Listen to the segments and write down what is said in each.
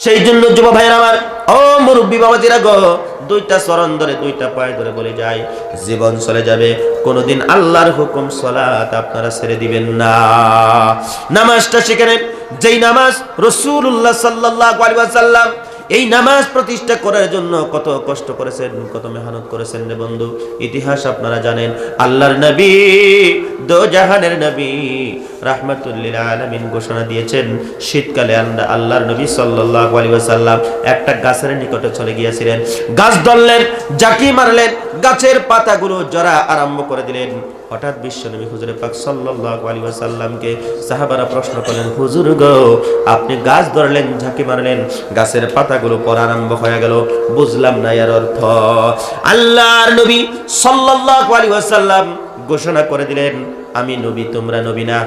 সেই জন্য যুব ভাইয়ের আমার, ও মুরব্বী বাবাজিরা গো, দুইটা চরণ ধরে দুইটা পায়ে ধরে বলে যায়, জীবন চলে যাবে, কোনদিন আল্লাহর হুকুম সালাত আপনারা ছেড়ে দিবেন না। নামাজটা শিখে নেন, যেই নামাজ রাসূলুল্লাহ সাল্লাল্লাহু আলাইহি ওয়াসাল্লাম এই নামাজ প্রতিষ্ঠা করার জন্য কত কষ্ট করেছেন, কত মেহনত করেছেন রে বন্ধু। ইতিহাস আপনারা জানেন, আল্লাহর নবী, দো জাহানের নবী রাহমাতুল লিল আলামিন ঘোষণা দিয়েছেন, শীতকালে আল্লাহর নবী সাল্লাল্লাহু আলাইহি ওয়াসাল্লাম একটা গাছের নিকটে চলে গিয়েছিলেন। গাছ ধরলেন, জাকি মারলেন, গাছের পাতাগুলো ঝরা আরম্ভ করে দিলেন। হঠাৎ বিশ্বনবী হুজুর পাক সাল্লাল্লাহু আলাইহি ওয়াসাল্লামকে সাহাবারা প্রশ্ন করলেন, হুজুর গো, আপনি গাছ ধরলেন, ঝাঁকি মারলেন, গাছের পাতাগুলো পড়া আরম্ভ হয়ে গেল, বুঝলাম না এর অর্থ। আল্লাহর নবী সাল্লাল্লাহু আলাইহি ওয়াসাল্লাম ঘোষণা করে দিলেন, আমি নবী, তোমরা নবী না।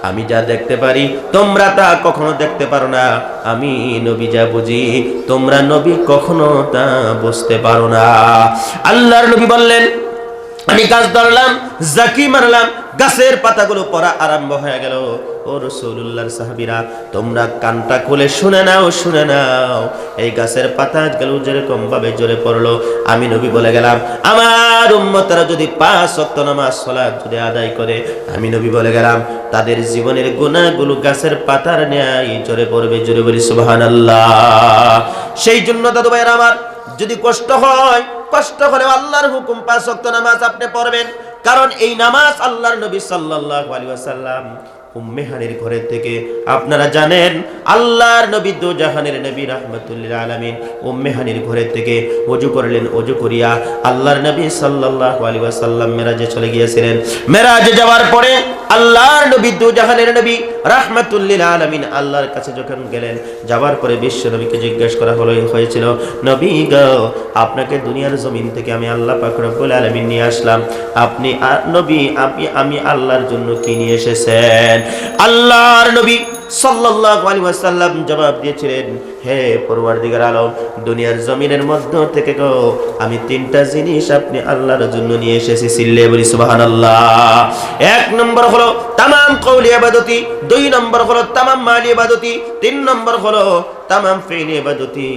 আমি যা দেখতে পারি তোমরা তা কখনো দেখতে পারো না। আমি নবী যা বুঝি তোমরা নবী কখনো তা বুঝতে পারো না। আল্লাহর নবী বললেন, আমি গাছ ধরলাম, জাকি মারলাম, গাছের পাতাগুলো পড়া আরম্ভ হয়ে গেল। ও রাসূলুল্লাহর সাহাবীরা, তোমরা কানটা খুলে শুনে নাও, শুনে নাও। এই গাছের পাতাগুলো যেরকম ভাবে ঝরে পড়লো, আমি নবী বলে গেলাম, আমার উম্মতরা যদি 5 ওয়াক্ত নামাজ সালাত যদি আদায় করে, আমি নবী বলে গেলাম, তাদের জীবনের গুনাহগুলো গাছের পাতার ন্যায় ঝরে পড়বে। জোরে বলি সুবহানাল্লাহ। সেই জন্য দাদু ভাইরা আমার, যদি কষ্ট হয়, কষ্ট হলে আল্লাহর হুকুম 5 ওয়াক্ত নামাজ আপনি পড়বেন। কারণ এই নামাজ আল্লাহর নবী সাল্লাল্লাহু আলাইহি ওয়াসাল্লাম উম্মে হানির ঘরের থেকে, আপনারা জানেন আল্লাহর নবী দো জাহানের নবী রাহমাতুল লিল আলামিন উম্মে হানির ঘরের থেকে ওযু করলেন। ওযু করিয়া আল্লাহর নবী সাল্লাল্লাহু আলাইহি ওয়াসাল্লাম মেরাজে চলে গিয়েছিলেন। মেরাজে যাওয়ার পরে আল্লাহর নবী দো জাহানের নবী রাহমাতুল লিল আলামিন আল্লাহর কাছে যখন গেলেন, যাওয়ার পরে বিশ্ব নবীকে জিজ্ঞেস করা হয়েছিল, নবী গো, আপনাকে দুনিয়ার জমিন থেকে আমি আল্লাহ পাক রব্বুল আলামিন নিয়ে আসলাম, আপনি নবী, আমি আল্লাহর জন্য কি নিয়ে এসেছেন? আল্লাহর নবী সাল্লাল্লাহু আলাইহি ওয়াসাল্লাম জবাব দিয়েছিলেন, হে পরওয়ারদিগার আলম, দুনিয়ার জমিনের মধ্য থেকে গো আমি 3টা জিনিস আপনি আল্লাহর জন্য নিয়ে এসেছি। সিল্লে বলি সুবহানাল্লাহ। 1 নম্বর হলো তামাম কওলি ইবাদতি, 2 নম্বর হলো তামাম মালি ইবাদতি, 3 নম্বর হলো তামাম ফি'লি ইবাদতি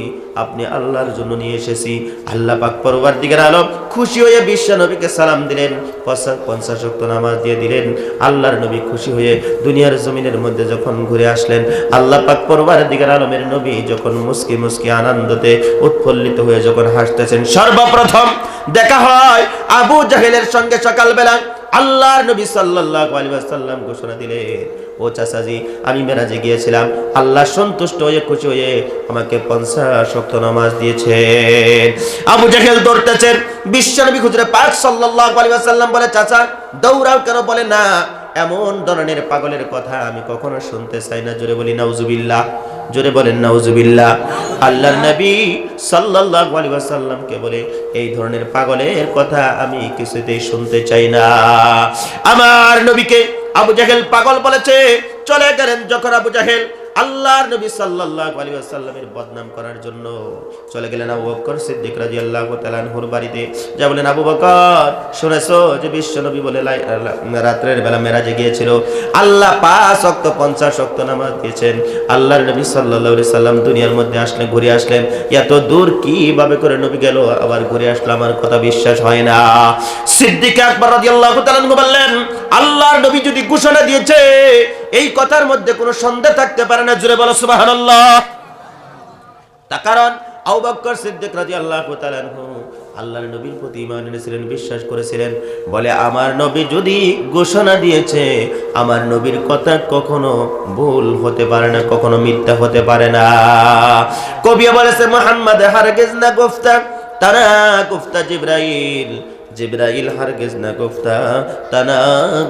আপনি আল্লাহর জন্য নিয়ে এসেছি। আল্লাহ পাক পরওয়ারদিগার আলম খুশি হয়ে বিশ্ব নবীকে সালাম দিলেন, 50 ওয়াক্ত নামাজ দিয়ে দিলেন। আল্লাহর নবী খুশি হয়ে দুনিয়ার জমিনের মধ্যে যখন ঘুরে আসলেন, আল্লাহ পাক পরওয়ারদিগার আলমের নবী যখন মুস্কি মুস্কি আনন্দতে উৎফুল্লিত হয়ে যখন হাসতেছেন, সর্বপ্রথম দেখা হয় আবু জাহেলের সঙ্গে। সকালবেলা আল্লাহর নবী সাল্লাল্লাহু আলাইহি ওয়াসাল্লাম ঘোষণা দিলেন, ও চাচাজি, আমি মেরাজে গিয়েছিলাম, আল্লাহ সন্তুষ্ট হয়ে খুশি হয়ে আমাকে 50 ওয়াক্ত নামাজ দিয়েছেন। আবু জাহেল দৌড়তেছেন, বিশ্বনবী হুজুরে পাক সাল্লাল্লাহু আলাইহি ওয়াসাল্লাম বলে, চাচা দৌড়াও কেন? বলে, না, এমন ধরনের পাগলের কথা আমি কখনো শুনতে চাই না। জোরে বলি নাউজুবিল্লাহ। জোরে বলেন নাউজুবিল্লাহ। আল্লাহর নবী সাল্লাল্লাহু আলাইহি ওয়াসাল্লামকে বলে, এই ধরনের পাগলের কথা আমি কিছুতেই শুনতে চাই না। আমার নবীকে আবু জাহেল পাগল বলেছে। চলে গেলেন যখন আবু জাহেল আল্লাহর নবী সাল্লাল্লাহু আলাইহি ওয়াসাল্লামের বদনাম করার জন্য, চলে গেলেন আবু বকর সিদ্দিক রাদিয়াল্লাহু তাআলা আনহুর বাড়িতে। যা বলেন, আবু বকর, শুনেছো যে বিশ্ব নবী বলে রাতের বেলা মেরাজে গিয়েছিল, আল্লাহ 5 ওয়াক্ত 50 ওয়াক্ত নামাজ দিয়েছেন। আল্লাহর নবী সাল্লাল্লাহু আলাইহি সাল্লাম দুনিয়ার মধ্যে আসলেন, ঘুরে আসলেন, এত দূর কিভাবে করে নবী গেল আবার ঘুরে আসলো, আমার কথা বিশ্বাস হয় না। সিদ্দিক আকবর রাদিয়াল্লাহু তাআলা আনহু বললেন, আল্লাহর নবী যদি ঘোষণা দিয়েছে, এই কথার মধ্যে কোনো সন্দেহ থাকতে পারে না। জোরে বলো সুবহানাল্লাহ। তার কারণ আবু বকর সিদ্দিক রাদিয়াল্লাহু তাআলা আনহু আল্লাহর নবীর প্রতি ঈমান এনেছিলেন, বিশ্বাস করেছিলেন। বলে, আমার নবী যদি ঘোষণা দিয়েছে, আমার নবীর কথা কখনো ভুল হতে পারে না, কখনো মিথ্যা হতে পারে না। কবি বলেছে, মুহাম্মদ হারগিজ না গুফতা, তারা গুফতা জিবরাইল, জিবরাইল হারগিজ না গুফতা, তানা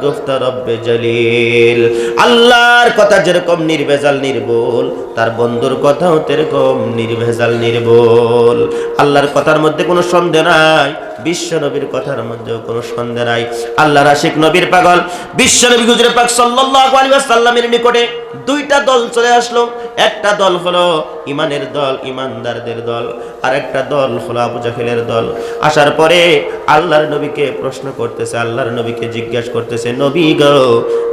গুফতা রব্বে জলিল। আল্লাহর কথা যেরকম নির্ভেজাল নির্ভুল, তার বন্ধুর কথাও তেরকম নির্ভেজাল নির্ভুল। আল্লাহর কথার মধ্যে কোনো সন্দেহ নাই, বিশ্ব নবীর কথার মধ্যেও কোনো সন্দেহ নাই। আল্লাহর আশিক নবীর পাগল বিশ্ব নবী হুজুর পাক সাল্লাল্লাহু আলাইহি ওয়াসাল্লামের নিকটে 2টা দল চলে আসলো। একটা দল হলো ইমানের দল, ইমানদারদের দল, আর একটা দল হলো আবু জাহেলের দল। আসার পরে আল্লাহর নবীকে প্রশ্ন করতেছে, আল্লাহর নবীকে জিজ্ঞাসা করতেছে, নবী গো,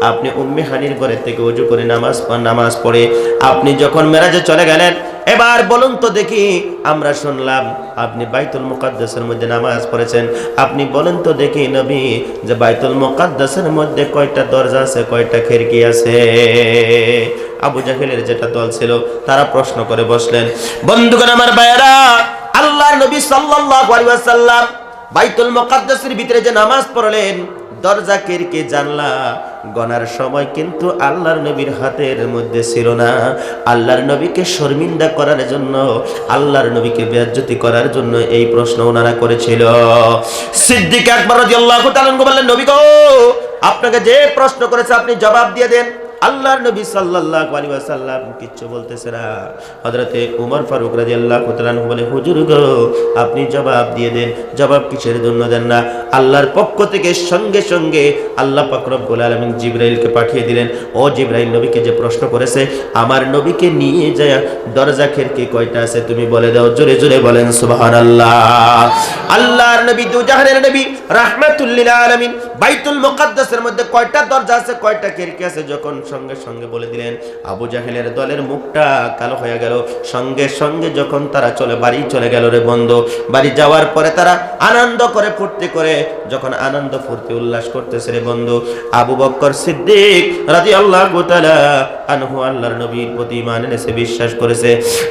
আপনি উম্মে হানির ঘরের থেকে ওযু করে নামাজ পড়ে আপনি যখন মেরাজে চলে গেলেন, এবার বলুন তো দেখি, আমরা শুনলাম আপনি বাইতুল মুকাদ্দাসের মধ্যে নামাজ পড়েছেন, আপনি বলেন তো দেখি নবী যে বাইতুল মুকাদ্দাসের মধ্যে কয়টা দরজা আছে, কয়টা খিড়কি আছে? আবু জাহেলের যেটা দল ছিল তারা প্রশ্ন করে বসলেন। বন্ধুগণ আমার ভাইয়েরা, আল্লাহর নবী সাল্লাল্লাহু আলাইহি ওয়াসাল্লাম বাইতুল মুকাদ্দাসের ভিতরে যে নামাজ পড়লেন, দরজা খিড়কি জানলা গনার সময় কিন্তু আল্লাহর নবীর হাতের মধ্যে ছিল না। আল্লাহর নবীকে শর্মিন্দা করার জন্য, আল্লাহর নবীকে বেইজ্জতি করার জন্য এই প্রশ্ন ওনারা করেছিল। সিদ্দিক আকবর রাদিয়াল্লাহু তাআলা বললেন, নবী গো, আপনাকে যে প্রশ্ন করেছে আপনি জবাব দিয়ে দেন। আল্লাহর নবী সাল্লাল্লাহু আলাইহি ওয়াসাল্লাম কিচ্ছু বলতেছে না। হযরতে ওমর ফারুক রাদিয়াল্লাহু তাআলা বলে, হুজুর গো, আপনি জবাব দিয়ে দেন। জবাব কিসের জন্য দেন না? আল্লাহর পক্ষ থেকে সঙ্গে সঙ্গে আল্লাহ পাক রব্বুল আলামিন জিবরাইলকে পাঠিয়ে দিলেন। ও জিবরাইল, নবীকে যে প্রশ্ন করেছে, আমার নবীকে নিয়ে যায় দরজা খিড়কি কয়টা আছে তুমি বলে দাও। জোরে জোরে বলেন সুবহানাল্লাহ। আল্লাহর নবী, দুজাহানের নবী, রাহমাতুল লিল আলামিন, বাইতুল মুকাদ্দাসের মধ্যে কয়টা দরজা আছে, কয়টা খিড়কি আছে যখন সঙ্গে সঙ্গে বলে দিলেন, আবু জাহেলের দলের মুখটা কালো হয়ে গেল। সঙ্গে সঙ্গে যখন তারা বাড়ি চলে গেল রে বন্ধু। বাড়ি যাওয়ার পরে তারা আনন্দ করে ফুর্তি করে, যখন আনন্দ ফুর্তি উল্লাস করতেছে রে বন্ধু, আবু বকর সিদ্দিক রাদিয়াল্লাহু তাআলা আনহু আল্লাহর নবীর প্রতি ঈমান এনেছে, বিশ্বাস করেছে।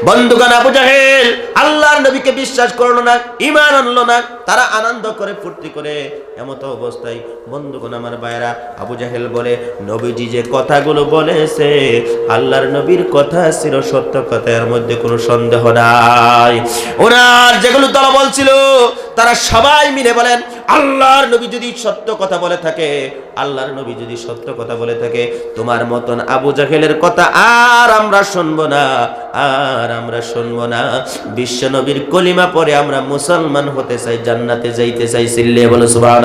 বন্ধুগণ, আবু জাহেল আল্লাহর নবীকে বিশ্বাস করলো না, ঈমান আনলো না। তারা আনন্দ করে ফুর্তি করে এমত অবস্থায় বন্ধুগণ আমার ভাইরা, আবু জাহেল বলে, নবীজি যে কথাগুলো বলেছে আল্লাহর নবীর কথা ছিল সত্য কথা, এর মধ্যে কোনো সন্দেহ নাই। ওনার যেগুলো দল বলছিল তারা সবাই মিলে বলেন, আল্লাহর নবী যদি সত্য কথা বলে থাকে, আল্লাহর নবী যদি সত্য কথা বলে থাকে, তোমার মতন আবু জাহেলের কথা আর আমরা শুনবো না, আর আমরা শুনবো না। বিশ্ব নবীর কলিমা পরে আমরা মুসলমান হতে চাই, জান্নাতে যাইতে চাই। সিল্লে বলো সুবহানাল্লাহ।